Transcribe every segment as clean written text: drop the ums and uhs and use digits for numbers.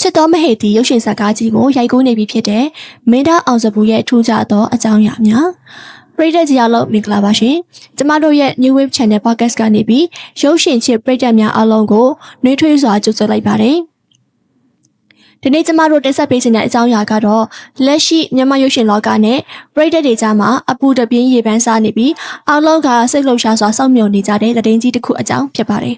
ချစ်တော်မဟေတီရုပ်ရှင်ဇာတ်ကားကြီးကိုရိုက်ကူးနေပြီဖြစ်တဲ့မင်းသားအောင်စပူရဲ့ထူးခြားသောအကြောင်းအရာများပရိသတ်ကြီးအားလုံးမင်္ဂလာပါရှင်ကျမတို့ရဲ့ New Wave Channel Podcast ကနေပြီးရုပ်ရှင်ချစ်ပရိသတ်များအားလုံးကိုနှွေးထွေးစွာကြိုဆိုလိုက်ပါတယ်ဒီနေ့ကျမတို့တင်ဆက်ပေးခြင်းတဲ့အကြောင်းအရာကတော့လက်ရှိမြန်မာရုပ်ရှင်လောကနဲ့ပရိသတ်တွေကြားမှာအပူတပြင်းရေပန်းစားနေပြီးအားလုံးကစိတ်လှုပ်ရှားစွာစောင့်မျှော်နေကြတဲ့သတင်းကြီးတစ်ခုအကြောင်းဖြစ်ပါတယ်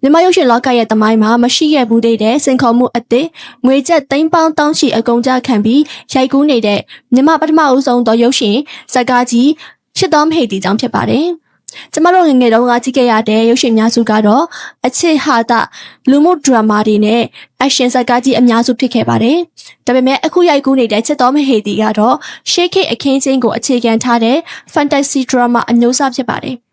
မြန်မာရုပ်ရှင်လောကရဲ့သမိုင်းမှာမရှိခဲ့ဘူးတဲ့စင်ခေါ်မှုအသစ်ငွေကျပ်သိန်းပေါင်းတောင်းချီအကုန်ကြခံပြီးရိုက်ကူးနေတဲ့မြန်မာပထမဦးဆုံးသောရုပ်ရှင်ဇာတ်ကားကြီးချစ်တော်မဟေတီကြောင့်ဖြစ်ပါတယ်။ကျမတို့ငယ်ငယ်တုန်းကကြည့်ခဲ့ရတဲ့ရုပ်ရှင်များစုကတော့အချစ်ဟာတလူမှုဒရာမာတွေနဲ့အရှင်ဇာတ်ကားကြီးအများစုဖြစ်ခဲ့ပါတယ်။ဒါပေမဲ့အခုရိုက်ကူးနေတဲ့ချစ်တော်မဟေတီကတော့ရှေးခေတ်အခင်းကျင်းကိုအခြေခံထားတဲ့ fantasy drama အမျိုးအစားဖြစ်ပါတယ်။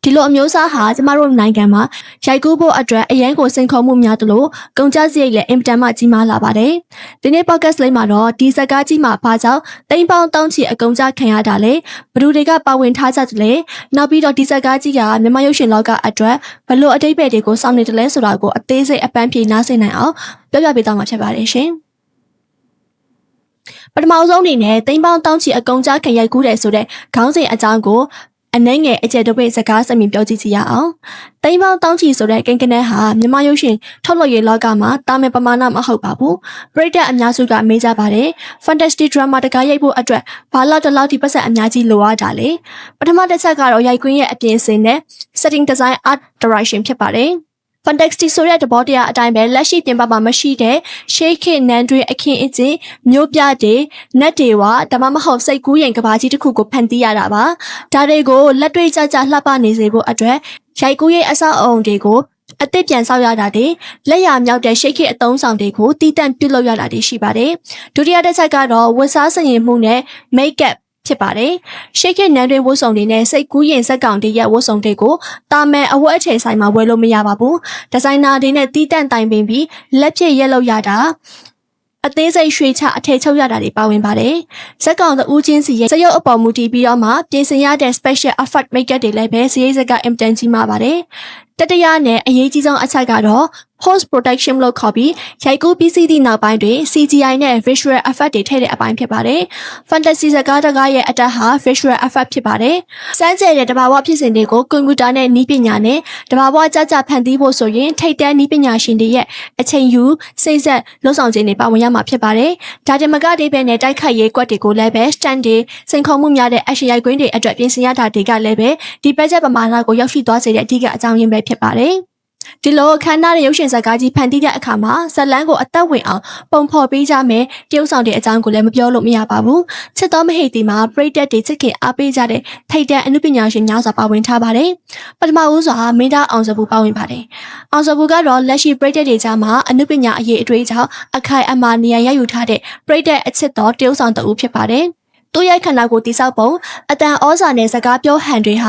ဒီလိုအမျိုးအစားဟာကျမတို့နိုင်ငံမှာရိုက်ကူးဖို့အတွက်အရန်ကိုစိန်ခေါ်မှုများသလိုကုန်ကျစရိတ်လည်းအင်မတန်မှကြီးမားလာပါတယ်။ဒီနေ့ podcast လေးမှာတော့ဒီဇာတ်ကားကြီးမှာဘာကြောင့်သိန်းပေါင်းတောင်းချီအကုန်ကျခံရတာလဲဘယ်သူတွေကပါဝင်ထားကြတယ်လဲနောက်ပြီးတော့ဒီဇာတ်ကားကြီးကမြန်မာရုပ်ရှင်လောကအတွက်ဘယ်လိုအတိတ်ပဲတွေကိုစောင့်နေတယ်လဲဆိုတာကိုအသေးစိတ်အပန်းဖြေနားဆင်နိုင်အောင်ပြောပြပေးသွားမှာဖြစ်ပါတယ်ရှင်။ပထမဆုံးအနေနဲ့သိန်းပေါင်းတောင်းချီအကုန်ကျခံရိုက်ကူးတယ်ဆိုတဲ့ခေါင်းစဉ်အကြောင်းကိုအနှဲငယ်အကျယ်တပိတ်စကားစမြင်ပြောကြည့်စီရအောင်။သိန်းပေါင်းတောင်းချီဆိုတဲ့ကိန်းကနန်းဟာမြန်မာရုပ်ရှင်ထုတ်လုပ်ရေးလောကမှာတာမန်ပမာဏမဟုတ်ပါဘူး။ပရိသတ်အများစုကမေးကြပါတယ်။ Fantasy drama တကားရိုက်ဖို့အတွက်ဘာလောက်တလောက်ဒီပတ်စံအများကြီးလိုရတာလဲ။ပထမတစ်ချက်ကတော့ရိုက်ကွင်းရဲ့အပြင်အစင်နဲ့ setting design art direction ဖြစ်ပါတယ်။ fantasy ဆိုတဲ့သဘောတရားအတိုင်းပဲလက်ရှိပြင်ပမှာမရှိတဲ့ရှေးခေတ်နန်းတွင်အခင်းအကျင်းမျိုးပြတဲ့နတ်တွေဝဒါမှမဟုတ်စိတ်ကူးရင်ကဘာကြီးတစ်ခုကိုဖန်တီးရတာပါဒါတွေကိုလက်တွေ့ကျကျလှပနေစေဖို့အတွက်ရိုက်ကူးရေးအဆောက်အအုံတွေကိုအသစ်ပြန်ဆောက်ရတာတွေလက်ရမြောက်တဲ့ရှေးခေတ်အသုံးဆောင်တွေကိုတည်တံ့ပြုလုပ်ရတာတွေရှိပါတယ်ဒုတိယတစ်ချက်ကတော့ဝတ်စားဆင်ရင်မှုနဲ့ make upဖြစ်ပါတယ်။ရှေးခေတ်နန်းတွင်ဝတ်စုံတွေနဲ့စိတ်ကူးရင်ဇက်ကောင်တွေရဲ့ဝတ်စုံတွေကိုတာမန်အဝတ်အခြေဆိုင်မှာဝယ်လို့မရပါဘူး။ဒီဇိုင်နာတွေနဲ့တီးတန့်တိုင်ပင်ပြီးလက်ဖြစ်ရက်လုပ်ရတာအသေးစိတ်ရွှေချအထည်ချုပ်ရတာတွေပါဝင်ပါတယ်။ဇက်ကောင်တို့ဦးချင်းစီရဲ့ဇရုပ်အပေါ်မူတည်ပြီးတော့မှပြင်ဆင်ရတဲ့ special effect makeup တွေလည်းပဲစရိတ်စကအင်တန်ကြီးမှာပါတယ်။တတိယနဲ့အရေးကြီးဆုံးအချက်ကတော့ post production လို့ခေါ်ပြီးရိုက်ကူးပြီးစီးသည့်နောက်ပိုင်းတွင် CGI နဲ့ visual effect တွေထည့်တဲ့အပိုင်းဖြစ်ပါတယ်။ fantasy ဇာတ်ကားတကားရဲ့အတက်ဟာ visual effect ဖြစ်ပါတယ်။စမ်းကြဲတဲ့တဘာဝဖြစ်စဉ်တွေကိုကွန်ပျူတာနဲ့နည်းပညာနဲ့တဘာဝကြကြဖန်တီးဖို့ဆိုရင်ထိပ်တန်းနည်းပညာရှင်တွေရဲ့အချိန်ယူစိတ်ဆက်လှုပ်ဆောင်ခြင်းတွေပါဝင်ရမှာဖြစ်ပါတယ်။ဒါတင်မကတဲ့ပဲနဲ့တိုက်ခိုက်ရေးကွက်တွေကိုလည်းပဲ stand တွေစိန်ခေါ်မှုများတဲ့ action ရိုက်ကွင်းတွေအတွက်ပြင်ဆင်ရတာတွေကလည်းပဲဒီ budget ပမာဏကိုရောက်ရှိသွားစေတဲ့အဓိကအကြောင်းရင်းပဲဖြစ်ပါတယ်။ဒီလိုခန်းနာတဲ့ရုပ်ရှင်ဇာတ်ကားကြီးဖန်တီးတဲ့အခါမှာဇတ်လန်းကိုအသက်ဝင်အောင်ပုံဖော်ပေးကြမယ်တရုပ်ဆောင်တဲ့အကြောင်းကိုလည်းမပြောလို့မရပါဘူးချစ်တော်မဟေတီမှာပရိသတ်တွေချစ်ခင်အားပေးကြတဲ့ထိပ်တန်းအနုပညာရှင်များစွာပါဝင်ထားပါတယ်ပထမဦးစွာမင်းသားအောင်စပူပါဝင်ပါတယ်အောင်စပူကတော့လက်ရှိပရိသတ်တွေကြားမှာအနုပညာအရေးအတွေ့အကြောင်းအခိုင်အမာနေရာရယူထားတဲ့ပရိသတ်အချစ်တော်တရုပ်ဆောင်တဦးဖြစ်ပါတယ်သူ့ရဲ့ခန္ဓာကိုယ်တိဆောက်ပုံအတန်ဩဇာနဲ့စကားပြောဟန်တွေဟာ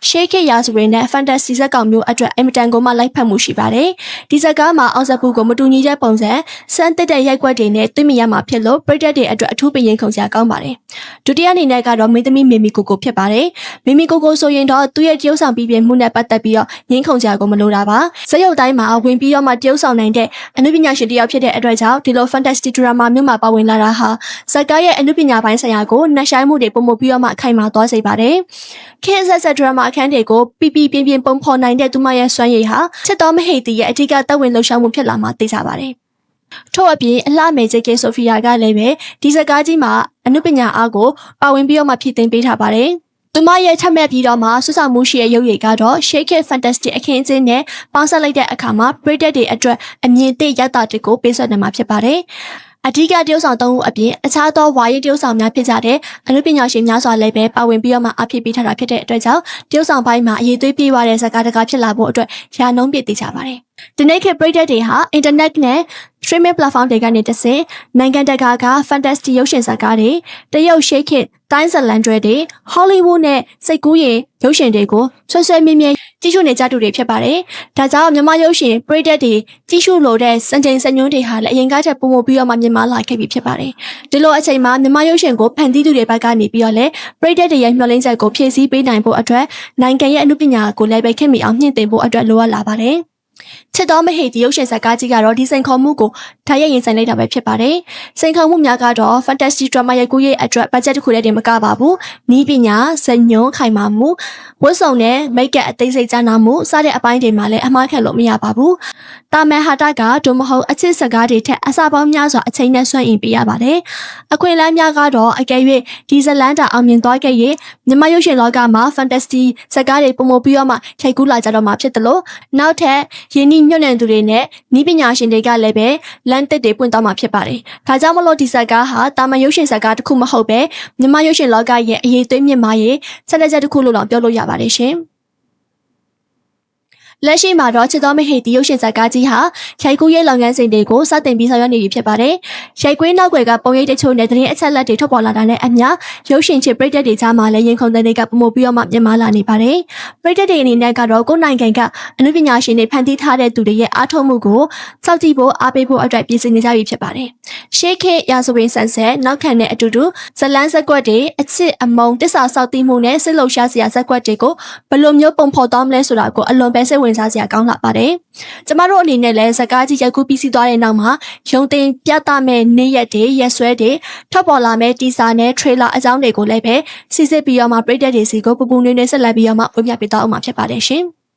ရှေးခေတ်ရာဇဝင်နဲ့ fantasy ဇာတ်ကောင်မျိုးအတွက်အင်မတန်ကိုမှလိုက်ဖက်မှုရှိပါတယ်။ဒီဇာတ်ကားမှာအောင်စပူကိုမတူညီတဲ့ပုံစံစမ်းတက်တဲ့ရိုက်ကွက်တွေနဲ့တွေ့မြင်ရမှာဖြစ်လို့ပရိသတ်တွေအတွက်အထူးပင်ရင်ခုန်စရာကောင်းပါတယ်။ဒုတိယအနေနဲ့ကတော့မင်းသမီးမေမီကိုကိုဖြစ်ပါတယ်။မေမီကိုကိုဆိုရင်တော့သူ့ရဲ့တရုပ်ဆောင်ပြီးပြမှုနဲ့ပတ်သက်ပြီးတော့ငင်းခုန်စရာကိုမလိုတာပါ။ဇာတ်ရုပ်တိုင်းမှာဝင်ပြီးတော့မှတရုပ်ဆောင်နိုင်တဲ့အနုပညာရှင်တယောက်ဖြစ်တဲ့အတွက်ကြောင့်ဒီလို fantasy drama မျိုးမှာပါဝင်လာတာဟာဇာတ်ကားရဲ့အနုပညာပိုင်းဆိုင်ရာကိုနှက်ဆိုင်မှုတွေပုံမပြီးတော့မှအခိုင်အမာသွားစေပါတယ်။ခေတ်ဆက်ဆက်ဒရာမာအခန်းတွေကိုပြပြပြင်းပုံဖော်နိုင်တဲ့သူမရဲ့စွမ်းရည်ဟာချစ်တော်မဟေတီရဲ့အထူးသက်ဝင်လှုပ်ရှားမှုဖြစ်လာမှသိကြပါတယ်။ထို့အပြင်အလှမယ်ဂျေကေဆိုဖီယာကလည်းပဲဒီဇာတ်ကားကြီးမှာအနုပညာအားကိုပါဝင်ပြီးတော့မှဖြည့်သင်ပေးထားပါတယ်။သူမရဲ့ထက်မဲ့ပြီးတော့မှဆွဆောင်မှုရှိတဲ့ရုပ်ရည်ကတော့ Shake It Fantastic အခင်းအကျင်းနဲ့ပေါင်းစပ်လိုက်တဲ့အခါမှာပရိသတ်တွေအတွက်အမြင်သစ်ရတာတွေကိုပေးဆက်နိုင်မှာဖြစ်ပါတယ်။အဓိကတရုပ်ဆောင်၃ဦးအပြင်အခြားသောဝါရင်တရုပ်ဆောင်များဖြစ်ကြတဲ့အနုပညာရှင်များစွာလည်းပဲပါဝင်ပြီးတော့မှအဖြစ်ပေးထားတာဖြစ်တဲ့အတွက်ကြောင့်တရုပ်ဆောင်ပိုင်းမှာအရေးသွေးပြေးသွားတဲ့ဇာတ်ကားတကားဖြစ်လာဖို့အတွက်ရာနှုန်းပြည့်တည်ကြပါတယ်။ဒီနေ့ခေတ်ပရိသတ်တွေဟာ internet နဲ့ streaming platform တွေကနေတဆင့်နိုင်ငံတကာက fantasy ရုပ်ရှင်ဇာတ်ကားတွေတရုတ်ရှေးခေတ်တိုင်းဇလန်တွေ Hollywood နဲ့စိတ်ကူးရင်ရုပ်ရှင်တွေကိုဆွဆွဲမြဲမြဲကြည့်ရှုနေကြသူတွေဖြစ်ပါတယ်။ဒါကြောင့်မြန်မာရုပ်ရှင်ပရိသတ်တွေကြည့်ရှုလို့တဲ့စံချိန်စံညွှန်းတွေဟာလည်းအရင်ကထက်ပိုမိုပြီးတော့မှမြင့်မားလာခဲ့ပြီဖြစ်ပါတယ်။ဒီလိုအချိန်မှာမြန်မာရုပ်ရှင်ကိုဖန်တီးသူတွေဘက်ကနေပြီးတော့လည်းပရိသတ်တွေရဲ့မျှော်လင့်ချက်ကိုဖြည့်ဆည်းပေးနိုင်ဖို့အတွက်နိုင်ငံရဲ့အမှုပညာကိုလည်းပဲခင်မီအောင်မြင့်တင်ဖို့အတွက်လိုအပ်လာပါတယ်။ ချစ်တော်မဟေတီရုပ်ရှင်ဇာတ်ကားကြီးကတော့ဒီစိန်ခေါ်မှုကိုဓာတ်ရိုက်ရင်ဆိုင်လိုက်တာပဲဖြစ်ပါတယ်။စိန်ခေါ်မှုများကတော့ fantasy drama ရိုက်ကူးရေးအတွက် budget တစ်ခုတည်းတင်မကပါဘူး။နီးပညာ၊စညွန်းခိုင်မာမှုဝတ်စုံနဲ့ make up အသေးစိတ်ကြားနာမှုစတဲ့အပိုင်းတွေမှာလည်းအမှားခံလို့မရပါဘူး။တာမန်ဟာတာကဒို့မဟုတ်အချစ်စကားတွေထက်အစာပေါင်းများစွာအချိန်နဲ့ဆွန့်ရင်ပေးရပါတယ်။အခွင့်အလမ်းများကတော့အကယ်၍ဒီဇလန်တာအောင်မြင်သွားခဲ့ရင်မြန်မာရုပ်ရှင်လောကမှာ fantasy ဇာတ်ကားတွေပုံမပြီးတော့မှရိုက်ကူးလာကြတော့မှာဖြစ်တယ်လို့နောက်ထပ်ယင်းနှညွန့်နှံသူတွေနဲ့နီးပညာရှင်တွေကလည်းပဲလမ်းတစ်တွေပွင့်သွားမှာဖြစ်ပါတယ်။ဒါကြောင့်မလို့ဒီဇာတ်ကားဟာတာမန်ရုပ်ရှင်ဇာတ်ကားတစ်ခုမဟုတ်ပဲမြန်မာရုပ်ရှင်လောကရဲ့အရေးသွေးမြင့်မားရေးဆက်လက်ချက်တစ်ခုလို့တော့ပြောလို့ရပါတယ်ရှင်။လက်ရှိမှာတော့ချစ်တော်မဟေတီရုပ်ရှင်ဇာတ်ကားကြီးဟာရိုက်ကူးရေးလုပ်ငန်းစဉ်တွေကိုစတင်ပြီးဆောင်ရွက်နေပြီဖြစ်ပါတယ်။ရိုက်ကွင်းနောက်ွယ်ကပုံရိပ်တချို့နဲ့သတင်းအချက်အလက်တွေထွက်ပေါ်လာတာနဲ့အမျှရုပ်ရှင်ချစ်ပရိသတ်တွေကြားမှာလည်းရင်ခုန်တဲ့တွေကပုံပြီးတော့မှမြင်မာလာနေပါတယ်။ပရိသတ်တွေအနေနဲ့ကတော့ကိုယ်နိုင်ငံကအမှုပညာရှင်တွေဖန်တီးထားတဲ့သူတွေရဲ့အားထုတ်မှုကိုစောင့်ကြည့်ဖို့အားပေးဖို့အတွက်ပြင်ဆင်နေကြပြီဖြစ်ပါတယ်။ရှေးခေတ်ရာဇဝင်ဆန်ဆက်နောက်ခံတဲ့အတူတူဇလန်းဇက်ကွက်တွေအချစ်အမုန်းတစ္ဆာဆောက်တည်မှုနဲ့စိတ်လှုပ်ရှားစရာဇက်ကွက်တွေကိုဘယ်လိုမျိုးပုံဖော်သွားမလဲဆိုတာကိုအလွန်ပဲစိတ်ဝင်စားစရာကောင်းလာပါတယ်။ကျမတို့အနေနဲ့လည်းဇာတ်ကားကြီးရိုက်ကူးပြီးစီးသွားတဲ့နောက်မှာရုံတင်ပြသမဲ့နေ့ရက်တွေရက်စွဲတွေထွက်ပေါ်လာမဲ့တီဆာနဲ့ trailer အကြောင်းတွေကိုလည်းပဲစစ်စစ်ပြီးတော့မှပရိသတ်တွေစီကိုပူပူနွေးနွေးဆက်လက်ပြီးတော့မှဝေမျှပေးသွားအောင်မှာဖြစ်ပါတယ်ရှင်။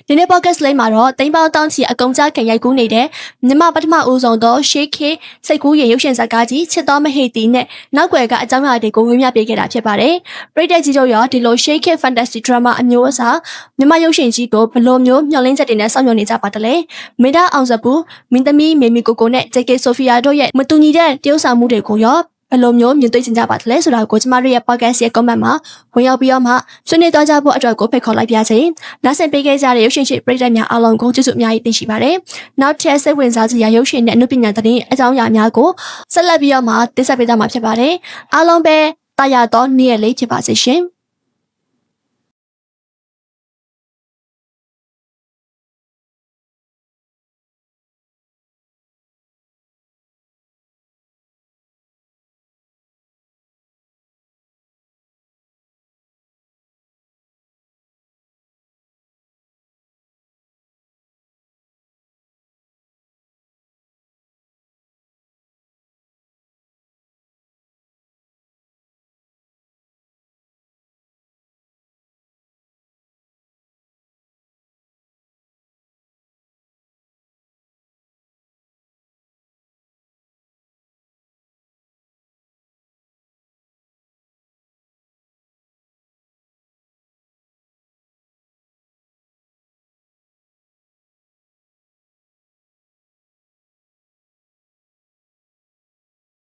ဒီနေ့ podcast လေးမှာတော့တိမ်ပေါတောင်းချီအကုံကြခင်ရိုက်ကူးနေတဲ့မြန်မာပထမဦးဆုံးသောရှေးခေတ်စိတ်ကူးရင်ရုပ်ရှင်ဇာတ်ကားကြီးချစ်တော်မဟေတီနဲ့နောက်ွယ်ကအကြောင်းအရာတွေကိုဝေမျှပေးခဲ့တာဖြစ်ပါတယ်။ပရိသတ်ကြီးတို့ရောဒီလိုရှေးခေတ် fantasy drama အမျိုးအစားမြန်မာရုပ်ရှင်ကြီးကိုဘယ်လိုမျိုးမျှော်လင့်ချက်တွေနဲ့စောင့်မျှော်နေကြပါတလဲ။မေဒါအောင်စပူမင်းသမီးမေမီကိုကိုနဲ့ JK ဆိုဖီယာတို့ရဲ့မတူညီတဲ့တရုပ်ဆောင်မှုတွေကိုရောဘယ်လိုမျိုးမြင်တွေ့ချင်ကြပါသလဲဆိုတာကိုကျမတို့ရဲ့ podcast ရဲ့ comment မှာဝင်ရောက်ပြီးတော့မှဆွေးနွေးသွားကြဖို့အတွက်ကိုဖိတ်ခေါ်လိုက်ပါစေ။နောက်ဆက်ပေးခဲ့ကြတဲ့ရုပ်ရှင်ရှိပရိသတ်များအားလုံးကိုကျေးဇူးအများကြီးတင်ရှိပါတယ်။နောက်ထပ်စိတ်ဝင်စားစရာရုပ်ရှင်နဲ့အနုပညာသတင်းအကြောင်းအရာများကိုဆက်လက်ပြီးတော့မှတင်ဆက်ပေးသွားမှာဖြစ်ပါတယ်။အားလုံးပဲတာယာတော့နေ့ရက်လေးဖြစ်ပါစေရှင်။